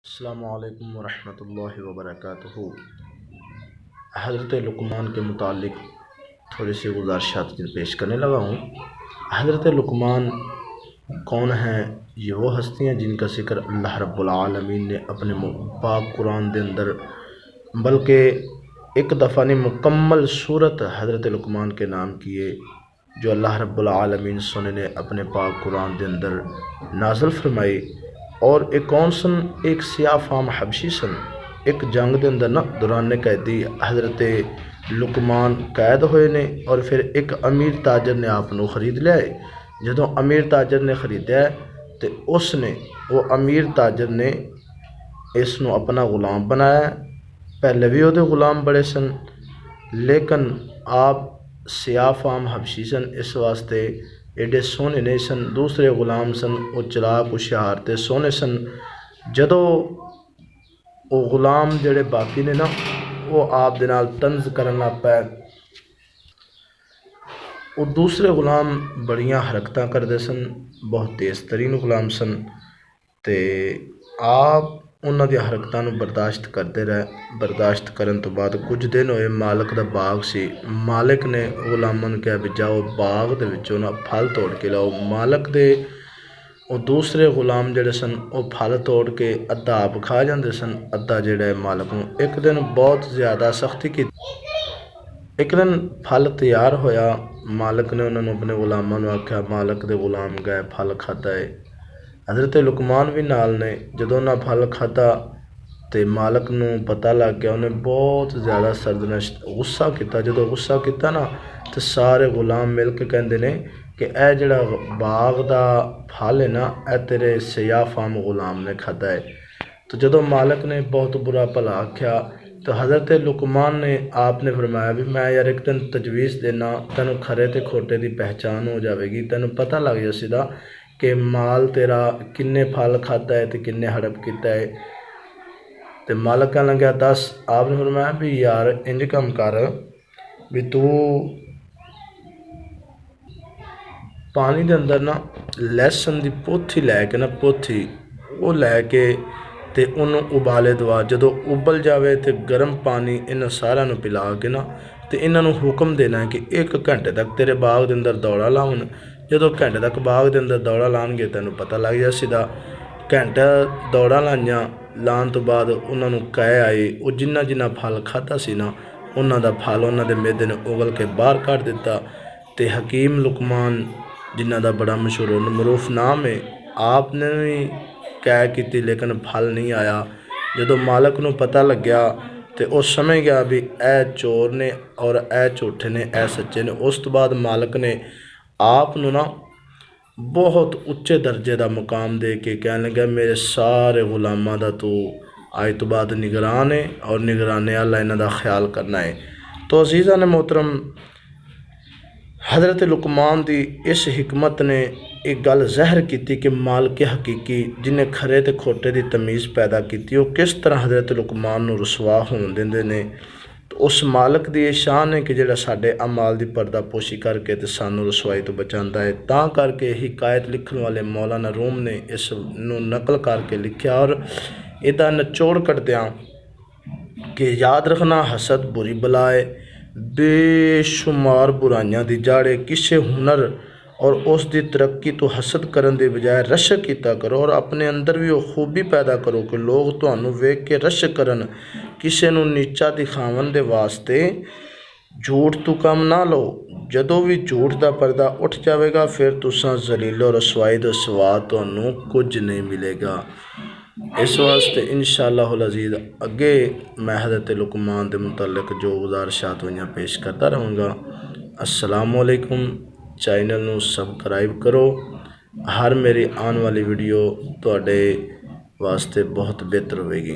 अस्सलामुअलैकुम वरहमतुल्लाहि वबरकातुहू। हज़रत लुक़मान के मुतालिक थोड़ी सी गुज़ारिशात पेश करने लगा हूँ। हज़रत लुक़मान कौन हैं? ये वो हस्तियाँ जिनका ज़िक्र अल्लाह रब्बुल आलमीन ने अपने पाक कुरान के अंदर बल्कि एक दफ़ा नहीं मुकम्मल सूरत हज़रत लुक़मान के नाम किए, जो अल्लाह रब्बुल आलमीन सोने ने अपने पाक कुरान के अंदर नाज़िल फरमाई। और एक कौन सन? एक सियाह फाम हबशी सन। एक जंग के अंदर ना दौरान कैदी हज़रत लुक़मान कैद होए ने और फिर एक अमीर ताजर ने आप खरीद लिया है। जो अमीर ताजर ने खरीदा तो उसने वो अमीर ताजर ने इसनों अपना गुलाम बनाया। पहले भी वो गुलाम बड़े सन, लेकिन आप सियाह फाम हबशी सन, इस वास्ते एडे सोहने नहीं सन। दूसरे गुलाम सन वो चलाक हुशियार ते सोहने सन। जदों वो गुलाम जड़े बाकी ने ना वो आप दे नाल तंज करन लग पए। वो दूसरे गुलाम बड़ियां हरकतां करते सन, बहुत तेज़ तरीन गुलाम सन। ते आप उन्हां दी हरकतां नूं बर्दाश्त करते रहे। बर्दाश्त करन तो बाद कुछ दिन होए, मालिक दा बाग सी। मालिक ने गुलामां नूं कहा भी जाओ बाग दे विचों ना फल तोड़ के लाओ। मालिक दे वो दूसरे गुलाम जड़े सन वो फल तोड़ के अद्धा आप खा जाते सन, अद्धा जड़ा मालिक नूं। एक दिन बहुत ज़्यादा सख्ती की। एक दिन फल तैयार होया, मालिक ने उन्होंने अपने गुलामां नूं आख्या, मालिक दे गुलाम गए फल खादा है। हज़रत लुक़मान भी नाल ने। जदों उन्हें फल खादा तो मालिक नूं पता लग गया, उन्हें बहुत ज़्यादा सरदनश गुस्सा किया। जो गुस्सा किया ना तो सारे गुलाम मिल के कहते हैं कि यह जड़ा बाग का फल है ना, यह तेरे सियाह फाम गुलाम ने खादा है। तो जो मालिक ने बहुत बुरा भला आख्या तो हज़रत लुक़मान ने आपने फरमाया भी मैं यार एक दिन तजवीज़ देना, तेनों खरे ते खोटे की पहचान हो जाएगी, तेनों पता लग जाएगा कि माल तेरा किन्ने फल खाता है तो किन्ने हड़प किया है। तो मालिक कहन लग्या दस। आपने फरमाया भी यार इंज कम कर भी तू पानी के अंदर ना लहसन की पोथी लैके ना पोथी वो लैके ते उन्होंने उबाले दवा। जो उबल जाए तो गर्म पानी इन्हों सारा पिला के ना तो इन्हों हुक्म देना है कि 1 घंटे तक तेरे बाग के अंदर दौड़ा लाउन। जो घंटे तक बाग के अंदर दौड़ा लाएंगे तेन पता लग जा सीधा। घंटा दौड़ा लाइया, लाने तो बाद उन्होंने कह आए वो जिन्ना जिन्ना फल खाता सी ना उन्हों का फल उन्होंने मेदे ने उगल के बाहर कढ़ दिता। तो हकीम लुक़मान जिन्हों का बड़ा मशहूर मरूफ नाम है, आपने भी कह की लेकिन फल नहीं आया। जो मालिक नूं पता लग्या तो वह समझ गया भी ए चोर ने और ए झूठे ने, ए सच्चे ने। उस तो बाद मालिक ने आप ना बहुत उच्चे दर्जे का मुकाम दे के कह लग्या मेरे सारे गुलामां दा तू अज तो बाद निगरान है और निगराने वाला इन्हां दा ख्याल करना है। तो अजीज़ा ने मोहतरम, हज़रत लुक़मान की इस हिकमत ने एक गल ज़हर की कि मालिक हकीकी जिन्हें खरे तो खोटे की तमीज़ पैदा की वो किस तरह हज़रत लुक़मान नूं रसवा होण दिंदे ने। तो उस मालिक की यह शान है कि जिहड़ा साडे अमाल की पर्दापोशी करके तो सानू रसवाई तो बचाता है। तां करके हिकायत लिखण वाले मौलाना रूम ने इस नूं नकल करके लिखा और इहदा निचोड़ कटदियां कि याद रखना हसद बुरी बलाए, बेशुमार बुराइयां दी जड़ है। किसी हुनर और उसकी तरक्की तो हसद करन दे बजाय रशक किया करो और अपने अंदर भी वो खूबी पैदा करो कि लोग तुहानू वेख के रशक करन। किसी नूं नीचा दिखावन दे वास्ते झूठ तो कम ना लो। जदों भी झूठ का पर्दा उठ जाएगा फिर तुसां जलीलो रसवाई तो सवा तुहानू कुछ नहीं मिलेगा। इस वास्ते इंशाअल्लाहुल अज़ीज़ अगे मैं हज़रत लुक़मान के मुतल्लिक़ जो गुज़ारिशात हुई पेश करता रहूँगा। अस्सलामु अलैकुम। चैनल नूं सबसक्राइब करो, हर मेरी आने वाली वीडियो तुहाडे वास्ते बहुत बेहतर होगी।